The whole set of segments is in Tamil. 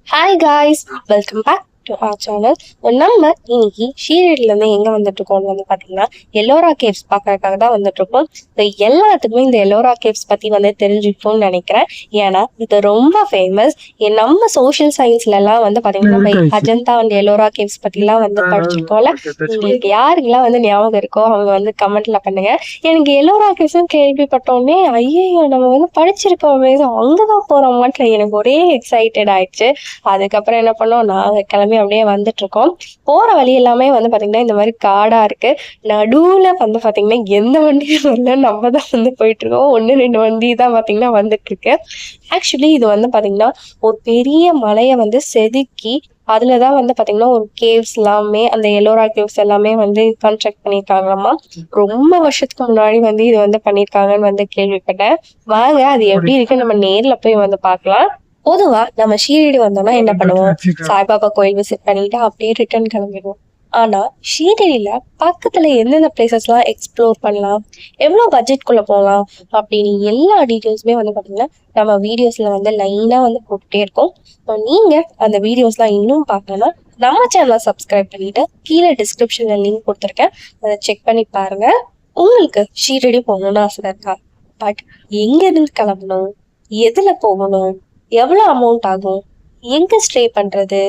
Hi guys, welcome back to our channel. நம்ம இன்னைக்கு ஷீரடியிலேருந்து எங்கே வந்துட்டுருக்கோம்னு பார்த்தீங்கன்னா எல்லோரா கேவ்ஸ் பார்க்கறதுக்காக தான் வந்துட்டுருக்கோம். எல்லாத்துக்குமே இந்த எல்லோரா கேவ்ஸ் பற்றி தெரிஞ்சுக்கணும்னு நினைக்கிறேன். ஏன்னா இது ரொம்ப ஃபேமஸ். நம்ம சோஷியல் சயின்ஸ்லலாம் பார்த்தீங்கன்னா நம்ம அஜந்தா அண்ட் எல்லோரா கேவ்ஸ் பற்றிலாம் படிச்சிருக்கோம்ல. உங்களுக்கு யாருக்கெல்லாம் ஞாபகம் இருக்கோ அவங்க கமெண்ட்ல பண்ணுங்க. எனக்கு எல்லோரா கேவ்ஸ்னு கேள்விப்பட்டோன்னே ஐயோ நம்ம படிச்சிருக்கோமே, அங்கதான் போகிற மாதிரி எனக்கு ஒரே எக்ஸைட்டட் ஆயிடுச்சு. அதுக்கப்புறம் என்ன பண்ணோம், நாங்கள் கிளம்பி அப்படியே வந்துட்டு இருக்கோம். போற வழி எல்லாமே பாத்தீங்கன்னா இந்த மாதிரி காடா இருக்கு. நடுவுல பாத்தீங்கன்னா எந்த வண்டியும் வரல, நம்ம தான் போயிட்டு இருக்கோம். 1-2 வண்டி தான் பாத்தீங்கன்னா வந்துட்டு இருக்கு. ஆக்சுவலி இது பாத்தீங்கன்னா ஒரு பெரிய மலையை செதுக்கி அதுலதான் பாத்தீங்கன்னா ஒரு கேவ்ஸ் எல்லாமே, அந்த எல்லோரா கேவ்ஸ் எல்லாமே கன்ஸ்ட்ரக்ட் பண்ணிருக்காங்களாமா. ரொம்ப வருஷத்துக்கு முன்னாடி இது பண்ணிருக்காங்கன்னு கேள்விப்பட்டேன். வாங்க அது எப்படி இருக்கு நம்ம நேர்ல போய் பார்க்கலாம். பொதுவா நம்ம ஷீரடி வந்தோம்னா என்ன பண்ணுவோம், சாய்பாபா கோயில் விசிட் பண்ணிட்டு அப்படியே ரிட்டர்ன் கிளம்பிடுவோம். ஆனா ஷீரடியில பக்கத்துல எந்தெந்த பிளேசஸ் எல்லாம் எக்ஸ்ப்ளோர் பண்ணலாம், எவ்வளவு பட்ஜெட்குள்ள போகலாம் அப்படின்னு எல்லா டீட்டெயில்ஸுமே பாத்தீங்கன்னா நம்ம வீடியோஸ்ல லைனா போட்டுட்டே இருக்கோம். நீங்க அந்த வீடியோஸ் எல்லாம் இன்னும் பார்க்கணும்னா நம்ம சேனலை சப்ஸ்கிரைப் பண்ணிட்டு கீழே டிஸ்கிரிப்ஷன்ல லிங்க் கொடுத்துருக்கேன், அதை செக் பண்ணி பாருங்க. உங்களுக்கு ஷீரடி போகணும்னு ஆசை இருக்கா? பட் எங்க இருந்து கிளம்பணும், எதுல போகணும், எவ்வளவு அமௌண்ட் ஆகும், எங்க ஸ்டே பண்றது,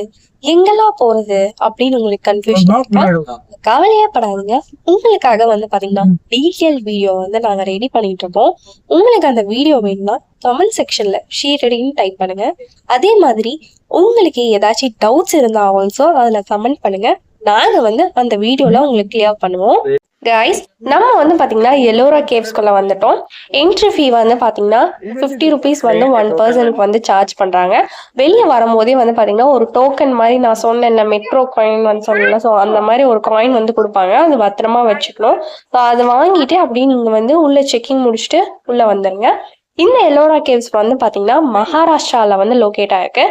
எங்கெல்லாம் போறது அப்படின்னு உங்களுக்கு கன்ஃபியூஷன் இருக்கா? கவலையே படாதீங்க. உங்களுக்காக பாத்தீங்கன்னா டீட்டெயில் வீடியோ நாங்க ரெடி பண்ணிட்டு இருக்கோம். உங்களுக்கு அந்த வீடியோ வேணும்னா கமெண்ட் செக்ஷன்ல ஷீரடின்னு டைப் பண்ணுங்க. அதே மாதிரி உங்களுக்கு ஏதாச்சும் டவுட்ஸ் இருந்தா ஆல்சோ அதுல கமெண்ட் பண்ணுங்க. நாங்க அந்த வீடியோல உங்களுக்கு கிளியர் பண்ணுவோம். கைஸ், நம்ம பாத்தீங்கன்னா எல்லோரா கேவ்ஸ்குள்ள வந்துட்டோம். என்ட்ரி ஃபீ பாத்தீங்கன்னா 50 rupees 1 பர்சனுக்கு சார்ஜ் பண்றாங்க. வெளியே வரும்போதே பாத்தீங்கன்னா ஒரு டோக்கன் மாதிரி, நான் சொன்னேன் மெட்ரோ காயின் சொன்னேன், ஸோ அந்த மாதிரி ஒரு காயின் கொடுப்பாங்க. அது பத்திரமா வச்சுக்கணும். ஸோ அதை வாங்கிட்டு அப்படியே நீங்க உள்ள செக்கிங் முடிச்சுட்டு உள்ள வந்துருங்க. இந்த எல்லோரா கேவ்ஸ் பாத்தீங்கன்னா மகாராஷ்டிரால லொகேட் ஆயிருக்கு.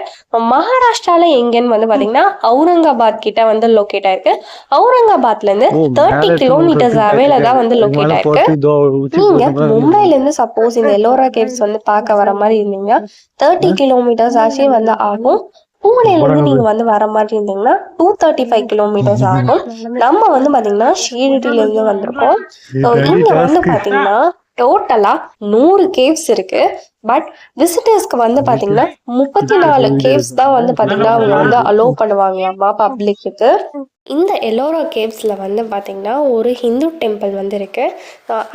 மகாராஷ்டிரால எங்கன்னு பாத்தீங்கன்னா அவுரங்காபாத் கிட்ட லொகேட் ஆயிருக்கு. அவுரங்காபாத்ல இருந்து 30 கிலோமீட்டர்ஸ் அவேல தான் லொகேட் ஆயிருக்கு. நீங்க மும்பைல இருந்து சப்போஸ் இந்த எல்லோரா கேவ்ஸ் பார்க்க வர மாதிரி இருந்தீங்கன்னா 30 கிலோமீட்டர்ஸ் ஆச்சு ஆகும். பூனேல இருந்து நீங்க வர மாதிரி இருந்தீங்கன்னா 235 கிலோமீட்டர்ஸ் ஆகும். நம்ம பாத்தீங்கன்னா ஷீரடியில இருந்து வந்திருக்கோம். இங்க பாத்தீங்கன்னா டோட்டலா 100 கேவ்ஸ் இருக்கு. பட் விசிட்டர்ஸ்க்கு பாத்தீங்கன்னா 34 கேவ்ஸ் தான் பாத்தீங்கன்னா அவங்க அலோவ் பண்ணுவாங்களாமா பப்ளிக்கு. இந்த எல்லோரா கேவ்ஸ்ல பாத்தீங்கன்னா ஒரு ஹிந்து டெம்பிள் இருக்கு.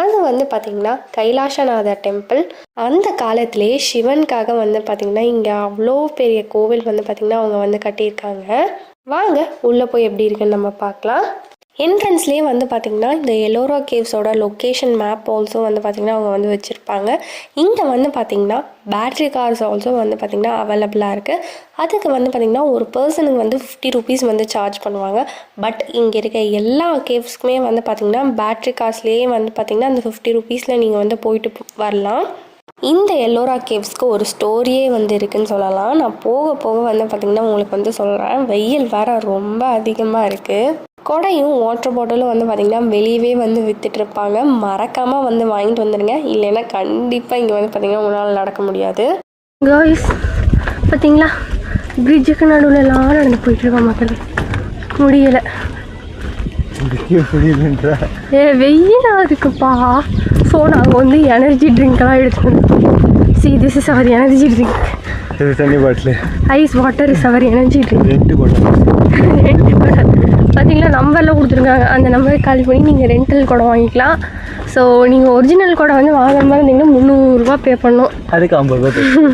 அது பாத்தீங்கன்னா கைலாசநாதர் டெம்பிள். அந்த காலத்திலேயே சிவனுக்காக பாத்தீங்கன்னா இங்க அவ்வளோ பெரிய கோவில் பாத்தீங்கன்னா அவங்க கட்டியிருக்காங்க. வாங்க உள்ள போய் எப்படி இருக்குன்னு நம்ம பார்க்கலாம். என்ட்ரன்ஸ்லேயே பார்த்தீங்கன்னா இந்த எல்லோரா கேவ்ஸோட லொக்கேஷன் மேப் ஆல்சோ பார்த்தீங்கன்னா அவங்க வச்சுருப்பாங்க. இங்கே பார்த்தீங்கன்னா பேட்ரி கார்ஸ் ஆல்சோ பார்த்தீங்கன்னா அவைலபிளாக இருக்குது. அதுக்கு பார்த்தீங்கன்னா ஒரு பர்சனுக்கு 50 rupees சார்ஜ் பண்ணுவாங்க. பட் இங்கே இருக்க எல்லா கேவ்ஸ்க்குமே பார்த்தீங்கன்னா பேட்ரி கார்ஸ்லேயே பார்த்தீங்கன்னா அந்த 50 rupeesல நீங்கள் போயிட்டு வரலாம். இந்த எல்லோரா கேவ்ஸ்க்கு ஒரு ஸ்டோரியே இருக்குன்னு சொல்லலாம். நான் போக போக பார்த்தீங்கன்னா உங்களுக்கு சொல்கிறேன். வெயில் வேற ரொம்ப அதிகமாக இருக்குது. கொடையும் வாட்டர் பாட்டிலும் பார்த்தீங்கன்னா வெளியவே வித்துட்டு இருப்பாங்க. மறக்காமல் வாங்கிட்டு வந்துடுங்க, இல்லைன்னா கண்டிப்பாக இங்கே பார்த்தீங்கன்னா உங்களால் நடக்க முடியாது. காய்ஸ் பார்த்தீங்களா, பிரிட்ஜுக்கு நடுவில் எல்லாம் நடந்து போயிட்டுருக்கோம். மக்கள் முடியலை, வெயிலாக இருக்குப்பா. ஸோ நாங்கள் எனர்ஜி ட்ரிங்க்லாம் எடுத்துக்கணும். See, this is our energy drink. This is any bottle. Ice water is our energy drink. Rent குடம் பார்த்தீங்களா, நம்பர்லாம் கொடுத்துருக்காங்க. அந்த நம்பரை கால் பண்ணி நீங்கள் ரெண்டல் குடம் வாங்கிக்கலாம். ஸோ நீங்கள் ஒரிஜினல் குடம் வாங்குற மாதிரி இருந்தீங்கன்னா 300 ரூபா பே பண்ணணும். அதுக்கு 50 ரூபா.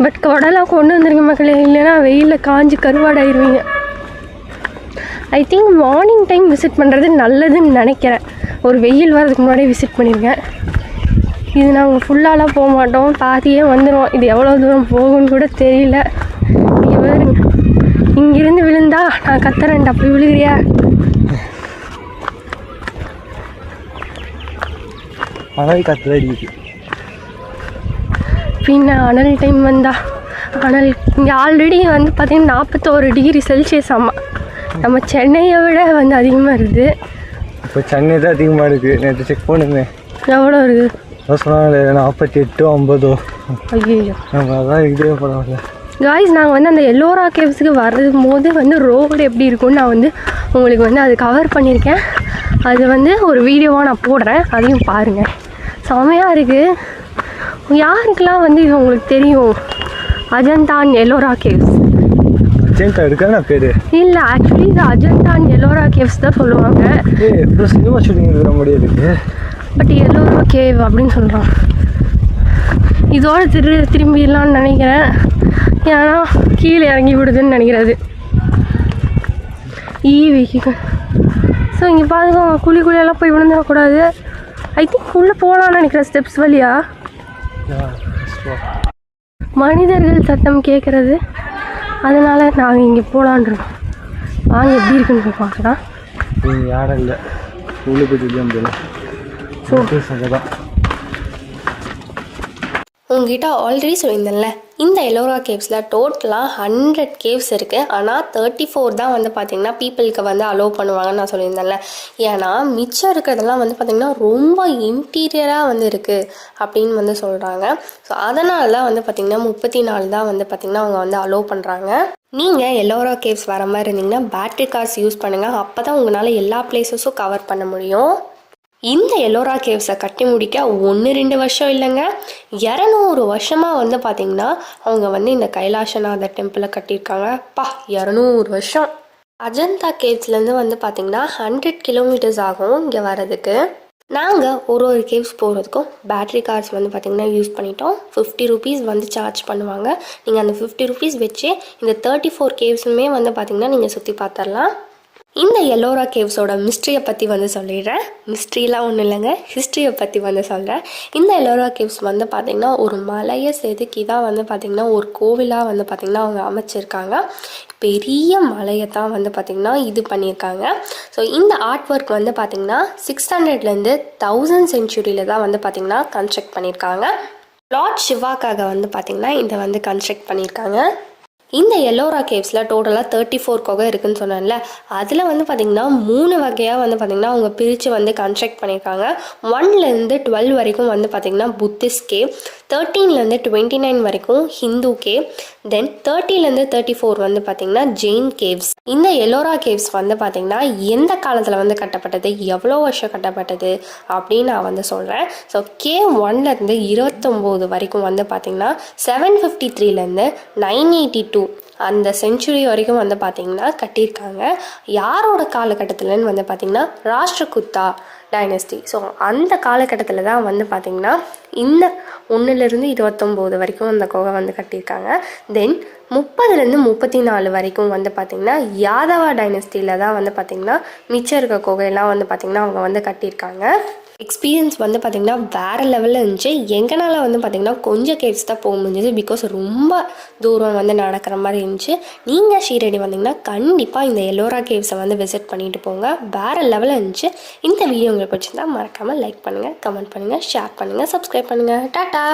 பட் குடம்லாம் கொண்டு வந்துருங்க மக்களே, இல்லைன்னா வெயிலில் காஞ்சி கருவாடாயிருவீங்க. I think morning time visit பண்ணுறது நல்லதுன்னு நினைக்கிறேன். ஒரு வெயில் வரதுக்கு முன்னாடியே விசிட் பண்ணியிருக்கேன். இது நாங்கள் ஃபுல்லாலாம் போக மாட்டோம், பாதியே வந்துடுவோம். இது எவ்வளோ தூரம் போகும்னு கூட தெரியல. நீங்கள் வேறுங்க, இங்கிருந்து விழுந்தா நான் கத்துறேன், அப்படி விழுகிறியா? பின்ன அனல் டைம் வந்தா அனல். இங்கே ஆல்ரெடி பார்த்தீங்கன்னா 41 டிகிரி செல்சியஸ். ஆமாம், நம்ம சென்னையை விட அதிகமாக இருக்குது. இப்போ சென்னை தான் அதிகமாக இருக்குது. நேற்று செக் பண்ணுங்க எவ்வளோ இருக்குது சொன்னாங்க, 48 50. ஐயோ, நம்ம அதான் இதே பரவாயில்ல. காய்ஸ் நாங்கள் வந்து அந்த எல்லோரா கேவ்ஸுக்கு வரும்போது வந்து ரோடு எப்படி இருக்கும்னு நான் வந்து உங்களுக்கு வந்து அது கவர் பண்ணியிருக்கேன். அது வந்து ஒரு வீடியோவாக நான் போடுறேன், அதையும் பாருங்கள். செமையாக இருக்குது. யாருக்கெல்லாம் வந்து இது உங்களுக்கு தெரியும் அஜந்தா அண்ட் எல்லோரா கேவ்ஸ்? அஜந்தா இருக்கா பேர்? இல்லை, ஆக்சுவலி இது அஜந்தா அண்ட் எல்லோரா கேவ்ஸ் தான் சொல்லுவாங்க. சினிமா ஷூட்டிங் இருக்கிற மாதிரி இருக்கு. பட் எல்லோரா கேவ் அப்படின்னு சொல்கிறான். இதோட திரும்பிடலான்னு நினைக்கிறேன், ஏன்னா கீழே இறங்கி விடுதுன்னு நினைக்கிறது வெஹிக்கிள். ஸோ இங்கே பாருங்க, குழியெல்லாம் போய் விழுந்துடக்கூடாது. ஐ திங்க் உள்ளே போகலான்னு நினைக்கிறேன் ஸ்டெப்ஸ் வழியா. மனிதர்கள் சத்தம் கேட்குறது, அதனால் நாங்கள் இங்கே போகலான்ருக்கோம். வாங்க எப்படி இருக்குன்னு போய் பார்க்கலாம். யாரும் இல்லை, உள்ளே போய்ட்டு தான். உங்ககிட்ட ஆல்ரெடி சொல்லியிருந்தேன்ல, இந்த எல்லோரா கேவ்ஸில் டோட்டலாக 100 கேவ்ஸ் இருக்குது. ஆனால் 34 தான் வந்து பார்த்திங்கன்னா பீப்புளுக்கு வந்து அலோவ் பண்ணுவாங்கன்னு நான் சொல்லியிருந்தேன்ல. ஏன்னா மிச்சம் இருக்கிறதெல்லாம் வந்து பார்த்திங்கன்னா ரொம்ப இன்டீரியராக வந்து இருக்குது அப்படின்னு வந்து சொல்கிறாங்க. ஸோ அதனால தான் வந்து பார்த்திங்கன்னா 34 தான் வந்து பார்த்திங்கன்னா அவங்க வந்து அலோவ் பண்ணுறாங்க. நீங்கள் எல்லோரா கேவ்ஸ் வர மாதிரி இருந்தீங்கன்னா பேட்ரி கார்ஸ் யூஸ் பண்ணுங்கள். அப்போ தான் உங்களால் எல்லா பிளேஸஸும் கவர் பண்ண முடியும். இந்த எல்லோரா கேவ்ஸை கட்டி முடிக்க 1-2 வருஷம் இல்லைங்க, 200 வருஷமாக வந்து பார்த்திங்கன்னா அவங்க வந்து இந்த கைலாசநாதர் டெம்பிளை கட்டியிருக்காங்க. 200 வருஷம். அஜந்தா கேவ்ஸ்லேருந்து வந்து பார்த்திங்கன்னா 100 கிலோமீட்டர்ஸ் ஆகும் இங்கே வர்றதுக்கு. நாங்கள் ஒரு கேவ்ஸ் போகிறதுக்கும் பேட்ரி கார்ஸ் வந்து பார்த்திங்கன்னா யூஸ் பண்ணிட்டோம். 50 ருபீஸ் வந்து சார்ஜ் பண்ணுவாங்க. நீங்கள் அந்த 50 ருபீஸ் வச்சு இந்த 34 கேவ்ஸுமே வந்து பார்த்திங்கன்னா நீங்கள் சுற்றி பார்த்துடலாம். இந்த எல்லோரா கேவ்ஸோட மிஸ்ட்ரியை பற்றி வந்து சொல்லிடுறேன். மிஸ்ட்ரிலாம் ஒன்றும் இல்லைங்க, ஹிஸ்ட்ரியை பற்றி வந்து சொல்கிறேன். இந்த எல்லோரா கேவ்ஸ் வந்து பார்த்திங்கன்னா ஒரு மலையை செதுக்கி தான் வந்து பார்த்திங்கன்னா ஒரு கோவிலாக வந்து பார்த்திங்கன்னா அவங்க அமைச்சிருக்காங்க. பெரிய மலையை தான் வந்து பார்த்திங்கன்னா இது பண்ணியிருக்காங்க. ஸோ இந்த ஆர்ட் ஒர்க் வந்து பார்த்திங்கன்னா 600லேருந்து 1000 சென்ச்சுரியில் தான் வந்து பார்த்திங்கன்னா கன்ஸ்ட்ரக்ட் பண்ணியிருக்காங்க. லார்ட் சிவாக்காக வந்து பார்த்திங்கன்னா இதை வந்து கன்ஸ்ட்ரக்ட் பண்ணியிருக்காங்க. இந்த எல்லோரா கேவ்ஸில் டோட்டலாக 34 குகை இருக்குதுன்னு சொன்னேன்ல, அதில் வந்து பார்த்திங்கன்னா 3 வகையாக வந்து பார்த்திங்கன்னா அவங்க பிரித்து வந்து கன்ஸ்ட்ரக்ட் பண்ணியிருக்காங்க. 1லேருந்து 12 வரைக்கும் வந்து பார்த்திங்கன்னா புத்திஸ்ட் கேவ், 13லேருந்து 29 வரைக்கும் ஹிந்து கேவ், தென் 30லேருந்து 34 வந்து பார்த்திங்கன்னா ஜெயின் கேவ்ஸ். இந்த எல்லோரா கேவ்ஸ் வந்து பார்த்திங்கன்னா எந்த காலத்தில் வந்து கட்டப்பட்டது, எவ்வளோ வருஷம் கட்டப்பட்டது அப்படின்னு நான் வந்து சொல்கிறேன். ஸோ கேவ் 1லேருந்து 29 வரைக்கும் வந்து பார்த்திங்கன்னா 753லேருந்து 982 அந்த செஞ்சுரி வரைக்கும் வந்து பார்த்திங்கன்னா கட்டியிருக்காங்க. யாரோட காலகட்டத்தில்னு வந்து பார்த்திங்கன்னா ராஷ்டிரகூத்தா டைனஸ்டி. ஸோ அந்த காலகட்டத்தில் தான் வந்து பார்த்திங்கன்னா இந்த 1லேருந்து 29 வரைக்கும் அந்த குகை வந்து கட்டியிருக்காங்க. தென் 30லேருந்து 34 வரைக்கும் வந்து பார்த்திங்கன்னா யாதவா டைனஸ்டியில் தான் வந்து பார்த்திங்கன்னா மிச்சம் இருக்க குகையெல்லாம் வந்து பார்த்திங்கன்னா அவங்க வந்து கட்டியிருக்காங்க. எக்ஸ்பீரியன்ஸ் வந்து பார்த்திங்கன்னா வேறு லெவலில் இருந்துச்சு. எங்களால் வந்து பார்த்திங்கன்னா கொஞ்சம் கேவ்ஸ் தான் போக முடிஞ்சது, பிகாஸ் ரொம்ப தூரம் வந்து நடக்கிற மாதிரி இருந்துச்சு. நீங்கள் ஷீரடி வந்தீங்கன்னா கண்டிப்பாக இந்த எல்லோரா கேவ்ஸை வந்து விசிட் பண்ணிட்டு போங்க. வேறு லெவலில் இருந்துச்சு. இந்த வீடியோ உங்களுக்கு பிடிச்சிருந்தா மறக்காமல் லைக் பண்ணுங்கள், கமெண்ட் பண்ணுங்கள், ஷேர் பண்ணுங்கள், சப்ஸ்கிரைப் பண்ணுங்கள். டாட்டா.